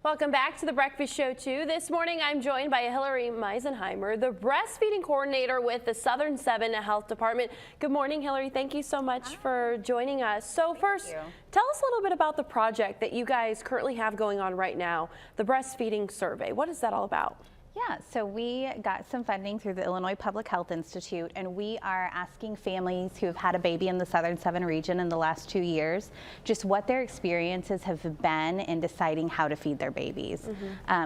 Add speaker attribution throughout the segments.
Speaker 1: Welcome back to the Breakfast Show 2. This morning I'm joined by Hillary Meisenheimer, the breastfeeding coordinator with the Southern 7 Health Department. Good morning, Hillary. Thank you so much for joining us. So first, tell us a little bit about the project that you guys currently have going on right now, the breastfeeding survey. What is that all about?
Speaker 2: Yeah, so we got some funding through the Illinois Public Health Institute, and we are asking families who have had a baby in the Southern 7 region in the last 2 years just what their experiences have been in deciding how to feed their babies.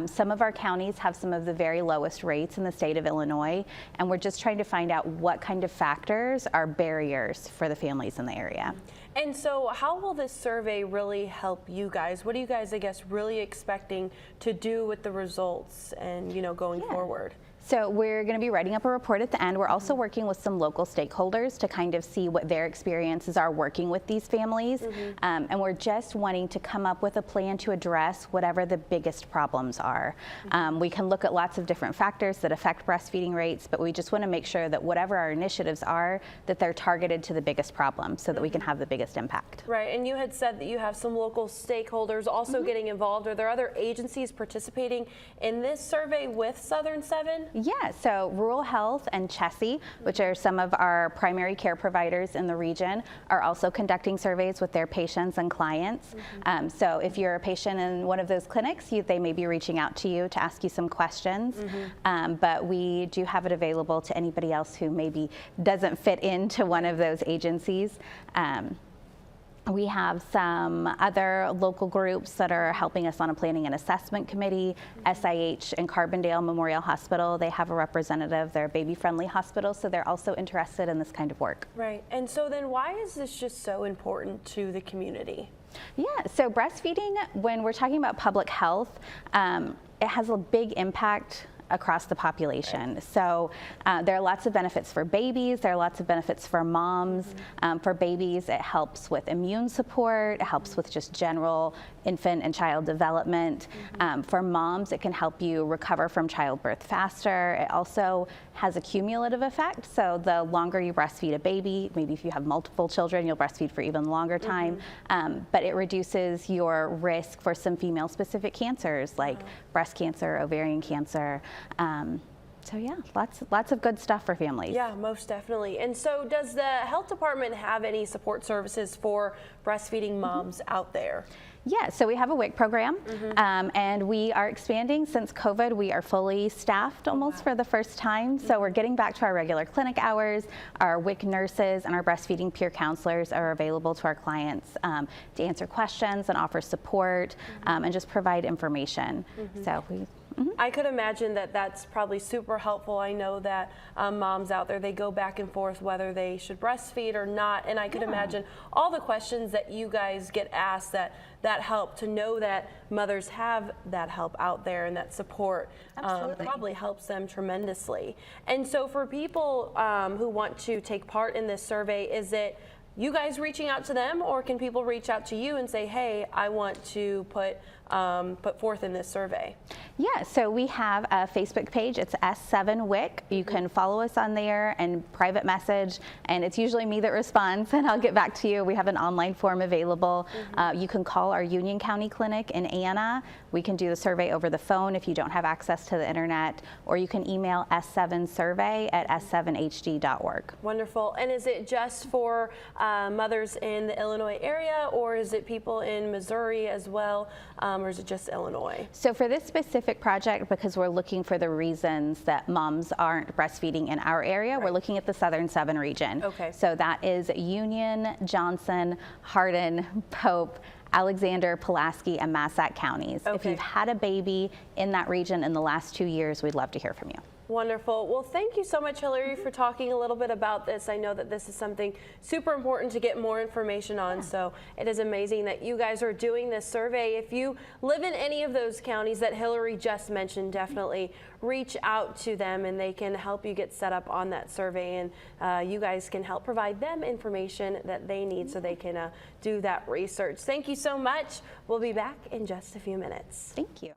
Speaker 2: Some of our counties have some of the very lowest rates in the state of Illinois, and we're just trying to find out what kind of factors are barriers for the families in the area.
Speaker 1: And so how will this survey really help you guys? What are you guys, I guess, really expecting to do with the results and, going forward?
Speaker 2: So we're going to be writing up a report at the end. We're also working with some local stakeholders to kind of see what their experiences are working with these families. And we're just wanting to come up with a plan to address whatever the biggest problems are. We can look at lots of different factors that affect breastfeeding rates, but we just want to make sure that whatever our initiatives are, that they're targeted to the biggest problem so that we can have the biggest impact.
Speaker 1: Right, and you had said that you have some local stakeholders also getting involved. Are there other agencies participating in this survey with Southern 7?
Speaker 2: Yeah, so Rural Health and Chessie, which are some of our primary care providers in the region, are also conducting surveys with their patients and clients. So if you're a patient in one of those clinics, they may be reaching out to you to ask you some questions. But we do have it available to anybody else who maybe doesn't fit into one of those agencies. We have some other local groups that are helping us on a planning and assessment committee. SIH and Carbondale Memorial Hospital, they have a representative. They're a baby-friendly hospital, so they're also interested in this kind of work.
Speaker 1: Right, and so then why is this just so important to the community?
Speaker 2: Yeah, so breastfeeding, when we're talking about public health, it has a big impact across the population. So there are lots of benefits for babies, there are lots of benefits for moms. For babies, it helps with immune support, it helps with just general infant and child development. For moms, it can help you recover from childbirth faster. It also has a cumulative effect, so the longer you breastfeed a baby, maybe if you have multiple children, you'll breastfeed for even longer time, but it reduces your risk for some female-specific cancers like breast cancer, ovarian cancer. So yeah, lots of good stuff for families.
Speaker 1: Yeah, most definitely. And so does the health department have any support services for breastfeeding moms out there?
Speaker 2: Yeah, so we have a WIC program, and we are expanding. Since COVID, we are fully staffed almost for the first time. So we're getting back to our regular clinic hours. Our WIC nurses and our breastfeeding peer counselors are available to our clients to answer questions and offer support and just provide information. So we.
Speaker 1: I could imagine that that's probably super helpful. I know that moms out there, they go back and forth whether they should breastfeed or not, and I could imagine all the questions that you guys get asked that help to know that mothers have that help out there and that support probably helps them tremendously. And so for people who want to take part in this survey, is it you guys reaching out to them, or can people reach out to you and say, hey, I want to put forth in this survey?
Speaker 2: Yeah, so we have a Facebook page. It's S7WIC. You can follow us on there and private message, and it's usually me that responds, and I'll get back to you. We have an online form available. You can call our Union County Clinic in Anna. We can do the survey over the phone if you don't have access to the internet, or you can email S7survey@S7HD.org.
Speaker 1: Wonderful. And is it just for mothers in the Illinois area, or is it people in Missouri as well, or is it just Illinois?
Speaker 2: So for this specific project, because we're looking for the reasons that moms aren't breastfeeding in our area, we're looking at the Southern 7 region.
Speaker 1: Okay.
Speaker 2: So that is Union, Johnson, Hardin, Pope, Alexander, Pulaski, and Massac counties. If you've had a baby in that region in the last 2 years, we'd love to hear from you.
Speaker 1: Wonderful. Well, thank you so much, Hillary, for talking a little bit about this. I know that this is something super important to get more information on, so it is amazing that you guys are doing this survey. If you live in any of those counties that Hillary just mentioned, definitely reach out to them and they can help you get set up on that survey, and you guys can help provide them information that they need so they can do that research. Thank you so much. We'll be back in just a few minutes.
Speaker 2: Thank you.